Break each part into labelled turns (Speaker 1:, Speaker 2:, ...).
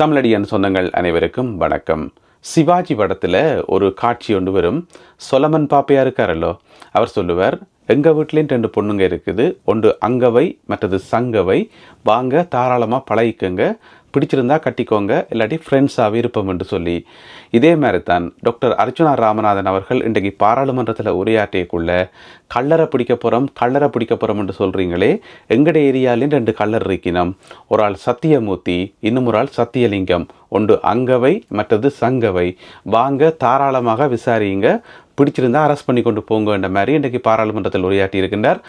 Speaker 1: தமிழடியன் சொந்தங்கள் அனைவருக்கும் வணக்கம். சிவாஜி படத்தில் ஒரு காட்சி ஒன்று வரும். சொலமன் பாப்பையா இருக்காரல்லோ, அவர் சொல்லுவார், எங்கள் வீட்லேயும் 2 பொண்ணுங்க இருக்குது, ஒன்று அங்கவை மற்றது சங்கவை, வாங்க தாராளமாக பழகிக்கங்க, பிடிச்சிருந்தா கட்டிக்கோங்க, இல்லாட்டி ஃப்ரெண்ட்ஸாகவே இருப்போம் என்று சொல்லி. இதே மாதிரி தான் டாக்டர் அர்ச்சுனா ராமநாதன் அவர்கள் இன்றைக்கு பாராளுமன்றத்தில் உரையாற்றியக்குள்ள கல்லறை பிடிக்க போகிறோம் என்று சொல்கிறீங்களே, எங்கட ஏரியாலேயும் 2 கல்லர் இருக்கணும், ஒரு ஆள் சத்தியமூர்த்தி, இன்னும் ஒரு ஆள் சத்தியலிங்கம், ஒன்று அங்கவை மற்றது சங்கவை, வாங்க தாராளமாக விசாரியுங்க, பிடிச்சிருந்தா அரெஸ்ட் பண்ணி கொண்டு போங்க என்ற மாதிரி இன்றைக்கு பாராளுமன்றத்தில் உரையாற்றி இருக்கின்றார்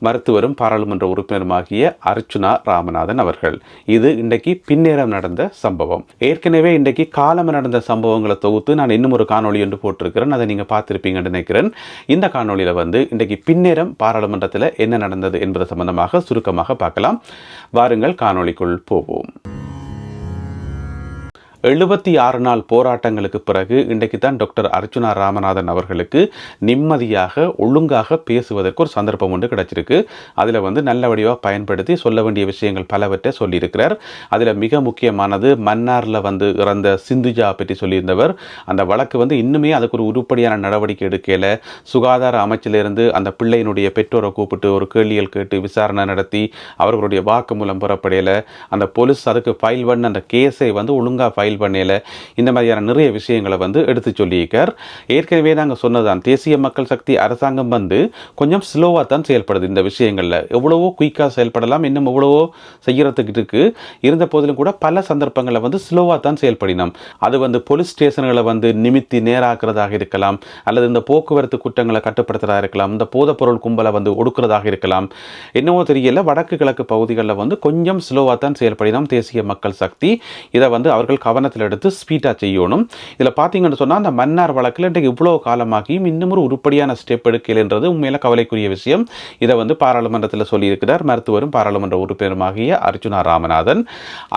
Speaker 1: மருத்துவரும் பாராளுமன்ற உறுப்பினருமாகிய அர்ச்சுனா ராமநாதன் அவர்கள். இது இன்றைக்கு பின்னேரம் நடந்த சம்பவம். ஏற்கனவே இன்றைக்கு காலம் நடந்த சம்பவங்களை தொகுத்து நான் இன்னும் ஒரு காணொலி ஒன்று போட்டிருக்கிறேன், அதை நீங்கள் பார்த்துருப்பீங்கன்னு நினைக்கிறேன். இந்த காணொலியில் இன்றைக்கு பின்னேரம் பாராளுமன்றத்தில் என்ன நடந்தது என்பது சம்பந்தமாக சுருக்கமாக பார்க்கலாம். வாருங்கள் காணொலிக்குள் போவோம். 76 நாள் போராட்டங்களுக்கு பிறகு இன்றைக்கு தான் டாக்டர் அர்ச்சுனா ராமநாதன் அவர்களுக்கு நிம்மதியாக ஒழுங்காக பேசுவதற்கு ஒரு சந்தர்ப்பம் ஒன்று கிடைச்சிருக்கு. அதில் நல்ல வடிவாக பயன்படுத்தி சொல்ல வேண்டிய விஷயங்கள் பலவற்றை சொல்லியிருக்கிறார். அதில் மிக முக்கியமானது மன்னாரில் இறந்த சிந்துஜா பற்றி சொல்லியிருந்தவர். அந்த வழக்கு இன்னுமே அதுக்கு ஒரு உருப்படியான நடவடிக்கை எடுக்கல. சுகாதார அமைச்சிலிருந்து அந்த பிள்ளையினுடைய பெற்றோரை கூப்பிட்டு ஒரு கேள்விகள் கேட்டு விசாரணை நடத்தி அவர்களுடைய வாக்குமூலம் பெறப்படையில் அந்த போலீஸ் அதுக்கு ஃபைல் பண்ண அந்த கேஸை ஒழுங்காக ஃபைல் பண்ணல. இந்த மாதிரியான நிறைய விஷயங்களை எடுத்து சொல்லியிருக்கார். ஏற்கனவே நாங்கள் சொன்னதான், தேசிய மக்கள் சக்தி அரசாங்கம் கொஞ்சம் ஸ்லோவாக தான் செயல்படுது. இந்த விஷயங்களில் எவ்வளவோ குயிக்காக செயல்படலாம், இன்னும் எவ்வளவோ செய்யறதுக்கு இருக்கு. இருந்த போதிலும் கூட பல சந்தர்ப்பங்களில் ஸ்லோவாக தான் செயல்படினோம். அது போலீஸ் ஸ்டேஷன்களை நிமித்தி நேராக்குறதாக இருக்கலாம், அல்லது இந்த போக்குவரத்து குற்றங்களை கட்டுப்படுத்துறதாக இருக்கலாம், இந்த போதைப்பொருள் கும்பலை ஒடுக்கிறதாக இருக்கலாம், என்னவோ தெரியல. வடக்கு கிழக்கு பகுதிகளில் கொஞ்சம் ஸ்லோவாக தான் செயல்படினோம் தேசிய மக்கள் சக்தி. இதை அவர்கள் கவனத்தில் எடுத்து ஸ்பீடாக செய்யணும். இதில் பார்த்தீங்கன்னு சொன்னால் அந்த மன்னார் வழக்கில் இன்றைக்கு இவ்வளோ காலமாகியும் இன்னும் ஒரு உருப்படியான ஸ்டெப் எடுக்கலைன்றது உண்மையில கவலைக்குரிய விஷயம். இதை பாராளுமன்றத்தில் சொல்லியிருக்கிறார் மருத்துவரும் பாராளுமன்ற உறுப்பினருமாகிய அர்ச்சுனா ராமநாதன்.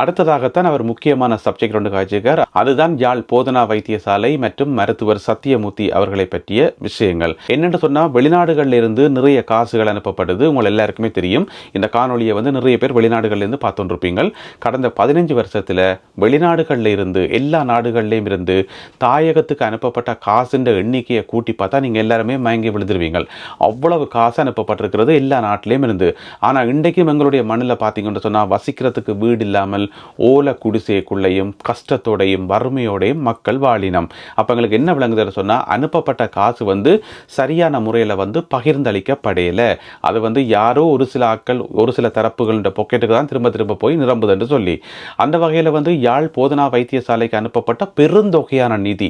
Speaker 1: அடுத்ததாகத்தான் அவர் முக்கியமான சப்ஜெக்ட் ஒன்று காய்ச்சிருக்கார். அதுதான் யாழ் போதனா வைத்தியசாலை மற்றும் மருத்துவர் சத்தியமூர்த்தி அவர்களை பற்றிய விஷயங்கள். என்னென்று சொன்னால், வெளிநாடுகளில் இருந்து நிறைய காசுகள் அனுப்பப்படுது. உங்கள் எல்லாருக்குமே தெரியும். இந்த காணொலியை நிறைய பேர் வெளிநாடுகளில் இருந்து பார்த்துருப்பீங்க. கடந்த 15 வருஷத்தில் வெளிநாடுகளில் இருந்து எல்லா நாடுகளிலும் இருந்து தாயகத்துக்கு அனுப்பப்பட்ட காசுன்ற எண்ணிக்கையை கூட்டி பார்த்தா நீங்கள் எல்லாருமே மயங்கி விழுந்துருவீங்க. அவ்வளவு காசு அனுப்பப்பட்டிருக்கிறது எல்லா நாட்டிலையும் இருந்து. ஆனால் இன்றைக்கும் எங்களுடைய மண்ணில் பார்த்தீங்கன்னு சொன்னால், வசிக்கிறதுக்கு வீடு இல்லாமல் ஓலை குடிசைக்குள்ளேயும் கஷ்டத்தோடையும் வறுமையோடையும் மக்கள் வாழினம். அப்போ எங்களுக்கு என்ன விளங்குதுன்னு சொன்னால், அனுப்பப்பட்ட காசு சரியான முறையில் பகிர்ந்தளிக்கப்படையலை. அது யாரோ ஒரு சில ஆட்கள் ஒரு சில தரப்புகள் பொக்கெட்டுக்கு தான் திரும்ப திரும்ப போய் நிரம்புது என்று சொல்லி, அந்த வகையில் யாழ் போதனா வைத்தியசாலைக்கு அனுப்பப்பட்ட பெருந்தொகையான நிதி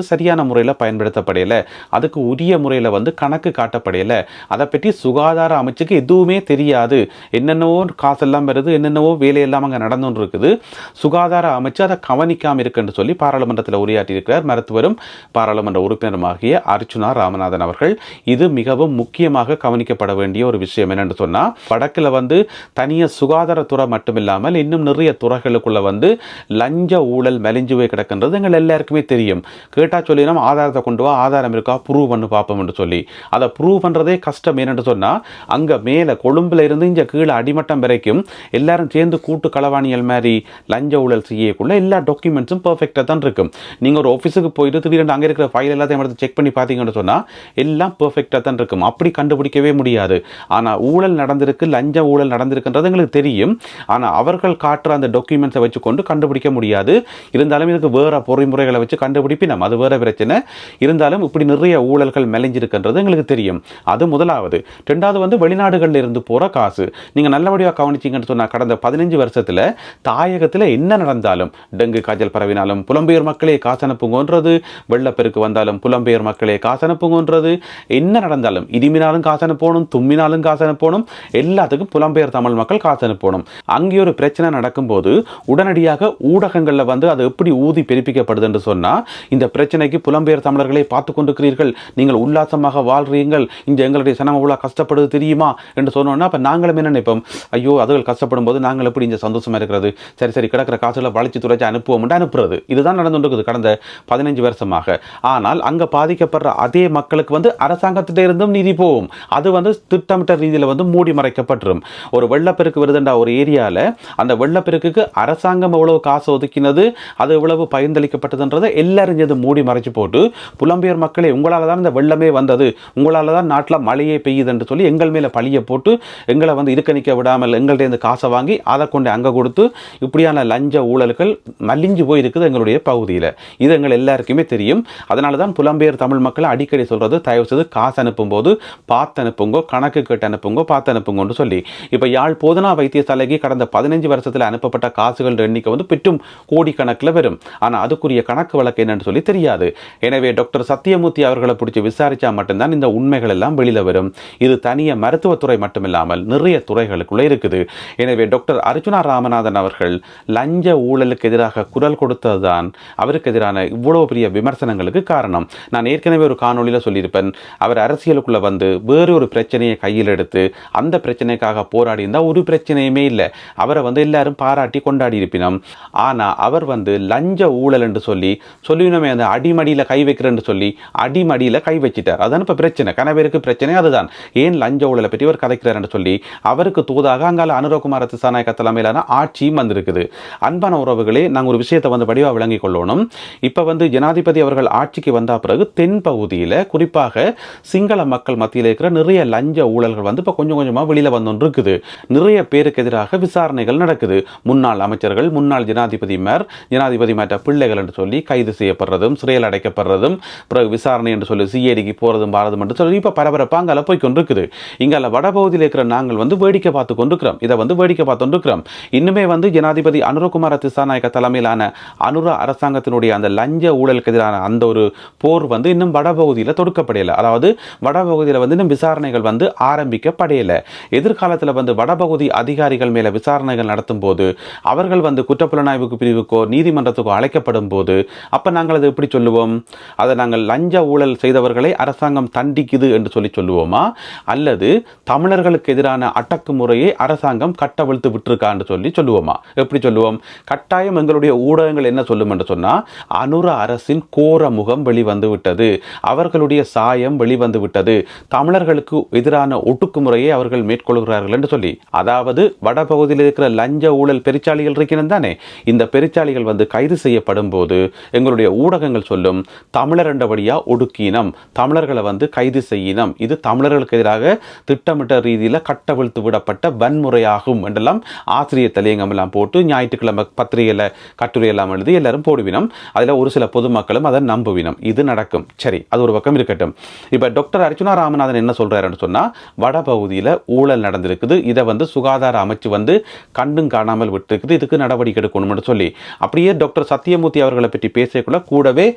Speaker 1: சரியான முறையில் பயன்படுத்தப்படையல. அதுக்கு உரிய முறையில் கணக்கு காட்டப்படையல. அதை பற்றி சுகாதார அமைச்சுக்கு எதுவுமே தெரியாது. என்னென்னவோ காசெல்லாம் வருது, என்னென்னவோ வேலையெல்லாம் அங்கே நடந்து இருக்குது. சுகாதார அமைச்சு அதை கவனிக்காமல் இருக்குன்னு சொல்லி பாராளுமன்றத்தில் உரையாற்றியிருக்கிறார் மருத்துவரும் பாராளுமன்ற உறுப்பினருமாகிய அர்ச்சுனா ராமநாதன் அவர்கள். இது மிகவும் முக்கியமாக கவனிக்கப்பட வேண்டிய ஒரு விஷயம். என்னென்னு சொன்னால், வடக்கில் தனியாக சுகாதாரத்துறை மட்டுமில்லாமல் இன்னும் நிறைய துறைகளுக்குள்ள லஞ்ச ஊழல் மெலிஞ்சுவே கிடக்கின்றது எங்கள் எல்லாருக்குமே தெரியும். கேட்டா சொல்லினோம், ஆதாரத்தை கொண்டு வா, ஆதாரம் இருக்கா ப்ரூவ் பண்ணு பார்ப்போம் என்று சொல்லி. அதை ப்ரூவ் பண்ணுறதே கஷ்டம். ஏன்னு சொன்னால், அங்கே மேலே கொழும்புல இருந்து இங்கே கீழே அடிமட்டம் வரைக்கும் எல்லாரும் சேர்ந்து கூட்டு களவாணிகள் மாதிரி லஞ்ச ஊழல் செய்யக்குள்ள எல்லா டாக்குமெண்ட்ஸும் பர்ஃபெக்டாக தான் இருக்கும். நீங்கள் ஒரு ஆஃபீஸுக்கு போயிட்டு திடீரென்று அங்கே இருக்கிற ஃபைல் எல்லாத்தையும் எடுத்து செக் பண்ணி பார்த்தீங்கன்னு சொன்னால் எல்லாம் பர்ஃபெக்டாக தான் இருக்கும். அப்படி கண்டுபிடிக்கவே முடியாது. ஆனால் ஊழல் நடந்திருக்கு, லஞ்ச ஊழல் நடந்திருக்குன்றது எங்களுக்கு தெரியும். ஆனால் அவர்கள் காட்டுற அந்த டாக்குமெண்ட்ஸை வச்சு கொண்டு கண்டுபிடிக்க முடியாது. இருந்தாலும் இதுக்கு வேற பொறிமுறைகளை வச்சு கண்டுபிடிப்பினோம், அது வேற பிரச்சனை. இருந்தாலும் இப்படி நிறைய ஊழல்கள் மெலிஞ்சிருக்கின்றது எங்களுக்கு தெரியும். அது முதலாவது. ரெண்டாவது வெளிநாடுகளில் இருந்து போற காசு. நீங்க நல்லபடியாக கவனிச்சிங்கன்னு சொன்னா, கடந்த 15 வருஷத்துல தாயகத்தில் என்ன நடந்தாலும், டெங்கு காய்ச்சல் பரவினாலும் புலம்பெயர் மக்களே காசு அனுப்புங்கன்றது, வெள்ளப்பெருக்கு வந்தாலும் புலம்பெயர் மக்களே காசு அனுப்புங்கன்றது, என்ன நடந்தாலும் இடிமினாலும் காசு அனுப்பணும், தும்மினாலும் காசு அனுப்பணும், எல்லாத்துக்கும் புலம்பெயர் தமிழ் மக்கள் காசு அனுப்பணும். அங்கே ஒரு பிரச்சனை நடக்கும்போது உடனடியாக ஊடகங்களில் அது எப்படி ஊதி பெருப்பிக்கப்படுது என்று சொன்னால், இந்த பிரச்சனைக்கு புலம்பெயர் தமிழர்களை பார்த்து கொண்டிருக்கிறீர்கள், நீங்கள் உல்லாசமாக வாழ்றீர்கள், இந்த எங்களுடைய சனம் அவ்வளோ கஷ்டப்படுது தெரியுமா என்று சொன்னோன்னா, அப்போ நாங்களும் என்ன நினைப்போம், ஐயோ அதுகள் கஷ்டப்படும் போது நாங்கள் எப்படி இந்த சந்தோஷமாக இருக்கிறது, சரி சரி கிடக்கிற காசுகளை வளைச்சி துறைச்சி அனுப்புவோம் அனுப்புறது. இதுதான் நடந்துருக்குது கடந்த 15 வருஷமாக. ஆனால் அங்கே பாதிக்கப்படுற அதே மக்களுக்கு அரசாங்கத்திட்ட இருந்தும் நிதி போகும். அது திட்டமிட்ட ரீதியில் மூடி மறைக்கப்பட்டுரும். ஒரு வெள்ளப்பெருக்கு வருதுண்டா ஒரு ஏரியாவில், அந்த வெள்ளப்பெருக்குக்கு அரசாங்கம் அரசாங்கம் எவ்வளவு காசு ஒதுக்கினது, அது எவ்வளவு பயந்தளிக்கப்பட்டதுன்றதை எல்லாரும் சேர்ந்து மூடி மறைச்சு போட்டு புலம்பெயர் மக்களே உங்களால் தான் இந்த வெள்ளமே வந்தது, உங்களால் தான் நாட்டில் மழையே பெய்யுது என்று சொல்லி எங்கள் மேலே பழிய போட்டு எங்களை வந்து இருக்க நிற்க விடாமல் எங்கள்கிட்ட இந்த காசை வாங்கி அதை கொண்டு அங்கே கொடுத்து இப்படியான லஞ்ச ஊழல்கள் மலிஞ்சு போய் இருக்குது எங்களுடைய பகுதியில். இது எங்கள் எல்லாருக்குமே தெரியும். அதனால தான் புலம்பெயர் தமிழ் மக்கள் அடிக்கடி சொல்றது, தயவு செய்து காசு அனுப்பும்போது பார்த்து அனுப்புங்கோ, கணக்கு கேட்டு அனுப்புங்கோ, பார்த்து அனுப்புங்கன்னு சொல்லி. இப்போ யாழ் போதனா வைத்தியசாலைக்கு கடந்த 15 வருஷத்தில் அனுப்பப்பட்ட காசுகள் எண்ணிக்கை வந்து பெற்றும் கோடிக்கணக்கில் வரும். ஆனால் அதுக்குரிய கணக்கு வழக்கு என்னன்னு சொல்லி தெரியாது. எனவே டாக்டர் சத்தியமூர்த்தி அவர்களை பிடிச்சி விசாரிச்சா மட்டும்தான் இந்த உண்மைகள் எல்லாம் வெளியில வரும். இது தனிய மருத்துவத்துறை மட்டுமில்லாமல் நிறைய துறைகளுக்குள்ள இருக்குது. எனவே டாக்டர் அர்ச்சுனா ராமநாதன் அவர்கள் லஞ்ச ஊழலுக்கு எதிராக குரல் கொடுத்ததுதான் அவருக்கு எதிரான இவ்வளவு பெரிய விமர்சனங்களுக்கு காரணம். நான் ஏற்கனவே ஒரு காணொலியில் சொல்லியிருப்பேன், அவர் அரசியலுக்குள்ள வந்து வேறு ஒரு பிரச்சனையை கையில் எடுத்து அந்த பிரச்சனைக்காக போராடி இருந்தால் ஒரு பிரச்சனையுமே இல்லை, அவரை வந்து எல்லாரும் பாராட்டி கொண்டாடி இருப்பினோம். ஆனா அவர் வந்து லஞ்ச ஊழல் என்று சொல்லினோமே அந்த அடிமடியில் கை வைக்கிறேன்னு சொல்லி அடிமடியில் கை வச்சிட்டார். அதான் இப்போ பிரச்சனை, கனவேருக்கு பிரச்சனை அதுதான். ஏன் லஞ்ச ஊழலை பற்றி அவர் கதைக்கிறார் என்று சொல்லி அவருக்கு தூதாக அங்கால அனுரகுமார திசாநாயக்க தலைமையிலான ஆட்சியும் வந்திருக்குது. அன்பான உறவுகளே, நாங்கள் ஒரு விஷயத்தை வந்து வடிவா விளங்கிக் கொள்ளணும். இப்போ வந்து ஜனாதிபதி அவர்கள் ஆட்சிக்கு வந்த பிறகு தென் பகுதியில் குறிப்பாக சிங்கள மக்கள் மத்தியில் இருக்கிற நிறைய லஞ்ச ஊழல்கள் வந்து இப்போ கொஞ்சம் கொஞ்சமாக வெளியில் வந்து இருக்குது. நிறைய பேருக்கு எதிராக விசாரணைகள் நடக்குது. முன்னாள் அமைச்சர்கள், முன்னாள் ஜனாதிபதி மற்ற பிள்ளைகள் என்று சொல்லி கைது செய்யப்படுறதும் சிறையில் அடைக்கப்படுறதும் பிறகு விசாரணை என்று சொல்லி சிஐடிக்கு போறதும் பாரதம் என்று சொல்லி இப்போ பரபரப்பாக அங்கே போய் கொண்டிருக்குது. இங்கே வடபகுதியில் இருக்கிற நாங்கள் வந்து வேடிக்கை பார்த்து கொண்டிருக்கிறோம். இதை வந்து வேடிக்கை பார்த்து கொண்டிருக்கிறோம். இன்னுமே வந்து ஜனாதிபதி அனுரகுமார திசாநாயக்க தலைமையிலான அனுர அரசாங்கத்தினுடைய அந்த லஞ்ச ஊழலுக்கு எதிரான அந்த ஒரு போர் வந்து இன்னும் வடபகுதியில் தொடுக்கப்படையலை. அதாவது வடபகுதியில் வந்து இன்னும் விசாரணைகள் வந்து ஆரம்பிக்கப்படையலை. எதிர்காலத்தில் வந்து வடபகுதி அதிகாரிகள் மேல விசாரணைகள் நடத்தும் போது அவர்கள் வந்து குற்றப்புலனாய்வு பிரிவுக்கோ நீதிமன்றத்துக்கோ அழைக்கப்படும் போது அப்ப நாங்கள் அதை எப்படி சொல்லுவோம்? அதை நாங்கள் லஞ்ச ஊழல் செய்தவர்களை அரசாங்கம் தண்டிக்குது என்று சொல்லி சொல்லுவோமா, அல்லது தமிழர்களுக்கு எதிரான அடக்குமுறையை அரசாங்கம் கட்டவிழ்த்து விட்டுருக்கான்னு சொல்லி சொல்லுவோமா? எப்படி சொல்லுவோம்? கட்டாயம் எங்களுடைய ஊடகங்கள் என்ன சொல்லும் என்று சொன்னா, அனுர அரசின் கோர முகம் வெளிவந்து விட்டது, அவர்களுடைய சாயம் வெளிவந்து விட்டது, தமிழர்களுக்கு எதிரான ஒடுக்குமுறையை அவர்கள் மேற்கொள்கிறார்கள் என்று சொல்லி. அதாவது வடபகுதியில் இருக்கிற லஞ்ச ஊழல் பெருச்சாளிகள் இருக்கிறது தானே, இந்த பெருச்சாளிகள் வந்து கைது செய்யப்படும் போது எங்களுடைய ஊடகங்கள் சொல்லும், தமிழர் என்றபடியா ஒடுக்கினம், தமிழர்களை வந்து கைது செய்யினம், இது தமிழர்களுக்கு எதிராக திட்டமிட்ட ரீதியில் கட்டவிழ்த்து விடப்பட்ட வன்முறையாகும் என்றெல்லாம் ஆசிரியர் தலையங்கம் எல்லாம் போட்டு ஞாயிற்றுக்கிழமை பத்திரிகையில் கட்டுரை எல்லாம் எழுதி எல்லாரும் போடுவினம். அதில் ஒரு சில பொதுமக்களும் அதை நம்புவினம். இது நடக்கும். சரி, அது ஒரு பக்கம் இருக்கட்டும். இப்போ டாக்டர் அர்ச்சுனா ராமநாதன் என்ன சொல்றாருன்னு சொன்னா, வடபகுதியில் ஊழல் நடந்திருக்குது, இதை வந்து சுகாதார அமைச்சு வந்து கண்டும் காணாமல் விட்டுருக்குது, இதுக்கு நடவடிக்கை எடுக்கணும்னு சொல்லி. அப்படியே டாக்டர் சத்தியமூர்த்தி அவர்களை பற்றி பேசக்குள்ள கூடவே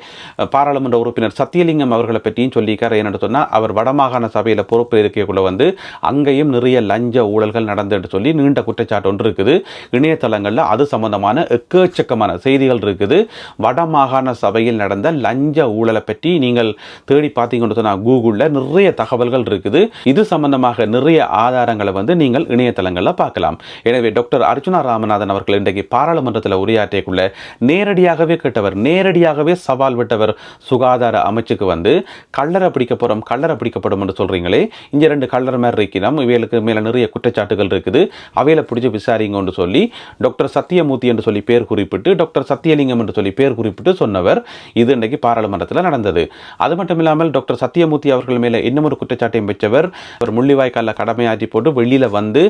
Speaker 1: பாராளுமன்ற உறுப்பினர் சத்தியலிங்கம் அவர்களை பற்றியும் சொல்லியிருக்காரு. என்னென்னு சொன்னால், அவர் வடமாகாண சபையில் பொறுப்பில் இருக்கக்குள்ள வந்து அங்கேயும் நிறைய லஞ்ச ஊழல்கள் நடந்துட்டு சொல்லி நீண்ட குற்றச்சாட்டு ஒன்று இருக்குது. இணையதளங்களில் அது சம்பந்தமான எக்கச்சக்கமான செய்திகள் இருக்குது. வடமாகாண சபையில் நடந்த லஞ்ச ஊழலை பற்றி நீங்கள் தேடி பார்த்தீங்கன்னு சொன்னால் கூகுளில் நிறைய தகவல்கள் இருக்குது. இது சம்பந்தமாக நிறைய ஆதாரங்களை வந்து நீங்கள் இணையதளங்களில் பார்க்கலாம். எனவே டாக்டர் அர்ச்சுனா ராமநாதன் அவர்கள் இன்றைக்கு பாராளுமன்றத்தில் உரையாற்றியக்குள்ள நேரடியாகவே கேட்டவர், நேரடியாகவே சவால் விட்டவர் சுகாதார அமைச்சுக்கு வந்து, கள்ளரை பிடிக்க போறோம், கள்ளரை பிடிக்கப்படும் என்று சொல்றீங்களே, இங்க 2 கள்ளர் மாதிரி இருக்கிறோம், இவைகளுக்கு மேல நிறைய குற்றச்சாட்டுகள் இருக்குது, அவையில பிடிச்சி விசாரிங்கன்னு சொல்லி டாக்டர் சத்தியமூர்த்தி என்று சொல்லி பேர் குறிப்பிட்டு, டாக்டர் சத்தியலிங்கம் என்று சொல்லி பேர் குறிப்பிட்டு சொன்னவர். இது இன்றைக்கு பாராளுமன்றத்தில் நடந்தது. அது மட்டும் இல்லாமல் டாக்டர் சத்தியமூர்த்தி அவர்கள் மேல இன்னும் ஒரு குற்றச்சாட்டையும் பெற்றவர். அவர் முள்ளிவாய்க்கால கடமையாற்றி போட்டு வெளியில வந்து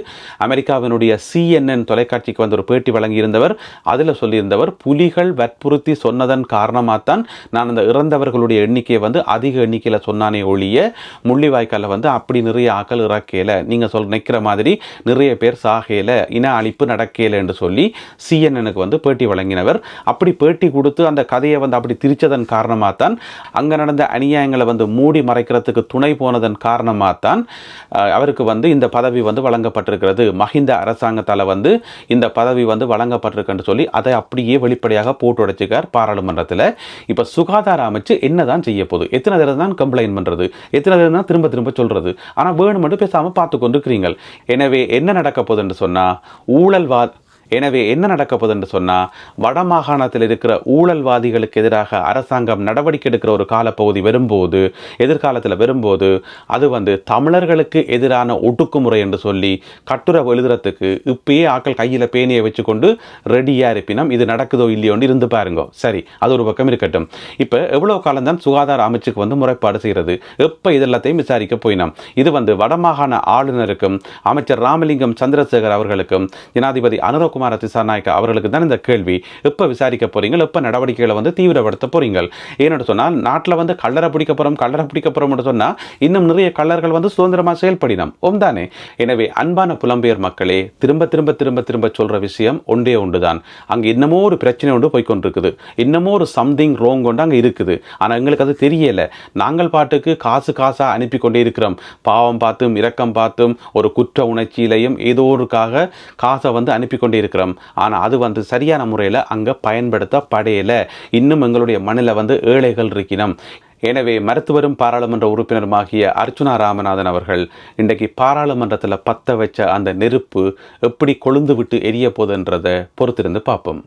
Speaker 1: அமெரிக்காவினுடைய CNN தொலைக்காட்சிக்கு வந்து ஒரு பேட்டி வழங்கியிருந்தவர். அதில் சொல்லியிருந்தவர், புலிகள் வற்புறுத்தி சொன்னதன் காரணமாகத்தான் நான் அந்த இறந்தவர்களுடைய எண்ணிக்கையை வந்து அதிக எண்ணிக்கையில் சொன்னானே ஒழிய முள்ளிவாய்க்கால வந்து அப்படி நிறைய ஆக்கள் இறக்கையில, நீங்க நிற்கிற மாதிரி நிறைய பேர் சாகையில, இன அழிப்பு நடக்கையில என்று சொல்லி CNN வந்து பேட்டி வழங்கினவர். அப்படி பேட்டி கொடுத்து அந்த கதையை வந்து அப்படி திரிச்சதன் காரணமாகத்தான், அங்க நடந்த அநியாயங்களை வந்து மூடி மறைக்கிறதுக்கு துணை போனதன் காரணமாகத்தான் அவருக்கு வந்து இந்த பதவி வந்து வழங்கப்பட்டிருக்கிறது, மஹிந்த அரசாங்கத்தால் வந்து இந்த பதவி வந்து வழங்கப்பட்டிருக்குன்னு சொல்லி அதை அப்படியே வெளிப்படையாக போட்டு உடைச்சிக்கார் பாராளுமன்றத்தில். இப்போ சுகாதார அமைச்சு என்னதான் செய்ய போகுது? எத்தனை தடவை தான் கம்ப்ளைண்ட் பண்றது, எத்தனை தடவை தான் திரும்ப திரும்ப சொல்றது? ஆனால் வேணும் மட்டும் பேசாமல் பார்த்து கொண்டிருக்கிறீர்கள். எனவே என்ன நடக்க போகுது என்று சொன்னா, எனவே என்ன நடக்க போகுது என்று சொன்னால், வடமாகாணத்தில் இருக்கிற ஊழல்வாதிகளுக்கு எதிராக அரசாங்கம் நடவடிக்கை எடுக்கிற ஒரு காலப்பகுதி வரும்போது, எதிர்காலத்தில் வரும்போது, அது தமிழர்களுக்கு எதிரான ஒடுக்குமுறை என்று சொல்லி கட்டுரை எழுதுறதுக்கு இப்பயே ஆக்கள் கையில் பேனியை வச்சுக்கொண்டு ரெடியாக இருப்பினும் இது நடக்குதோ இல்லையோன்னு இருந்து பாருங்க. சரி, அது ஒரு பக்கம் இருக்கட்டும். இப்போ எவ்வளோ காலம் தான் சுகாதார அமைச்சுக்கு முறைப்பாடு செய்கிறது? எப்போ இதெல்லாத்தையும் விசாரிக்க போயினோம்? இது வடமாகாண ஆளுநருக்கும் அமைச்சர் ராமலிங்கம் சந்திரசேகர் அவர்களுக்கும் ஜனாதிபதி அனுரகுமார திசாநாயக்க அவர்களுக்கு தான் இந்த கேள்வி. எப்போ விசாரிக்க போறீங்க? எப்போ நடவடிக்கைகளை தீவிரப்படுத்த போறீங்க? ஏன்னு சொன்னால், நாட்டில் கல்லறை பிடிக்க போறோம் சொன்னால் இன்னும் நிறைய கல்லர்கள் சுதந்திரமாக செயல்படினோம் தானே. எனவே அன்பான புலம்பெயர் மக்களே, திரும்ப திரும்ப திரும்ப திரும்ப சொல்ற விஷயம் ஒன்றே ஒன்றுதான். அங்கே இன்னமோ ஒரு பிரச்சனை ஒன்று போய்கொண்டிருக்குது. இன்னமோ ஒரு சம்திங் ரோங் ஒன்று அங்கே இருக்குது. ஆனால் எங்களுக்கு அது தெரியல. நாங்கள் பாட்டுக்கு காசா அனுப்பி கொண்டே இருக்கிறோம். பாவம் பார்த்தும் இரக்கம் பார்த்தும் ஒரு குற்ற உணர்ச்சியிலையும் ஏதோ ஒருக்காக காசை அனுப்பி கொண்டே இருக்கிறோம். ஆனால் அது சரியான முறையில் அங்கே பயன்படுத்தப்படையலை. இன்னும் எங்களுடைய மண்ணில் ஏழைகள் இருக்கணும். எனவே மருத்துவரும் பாராளுமன்ற உறுப்பினருமாகிய அர்ச்சுனா ராமநாதன் அவர்கள் இன்றைக்கு பாராளுமன்றத்தில் பற்ற வச்ச அந்த நெருப்பு எப்படி கொழுந்து விட்டு எரிய போதுன்றதை பொறுத்திருந்து பார்ப்போம்.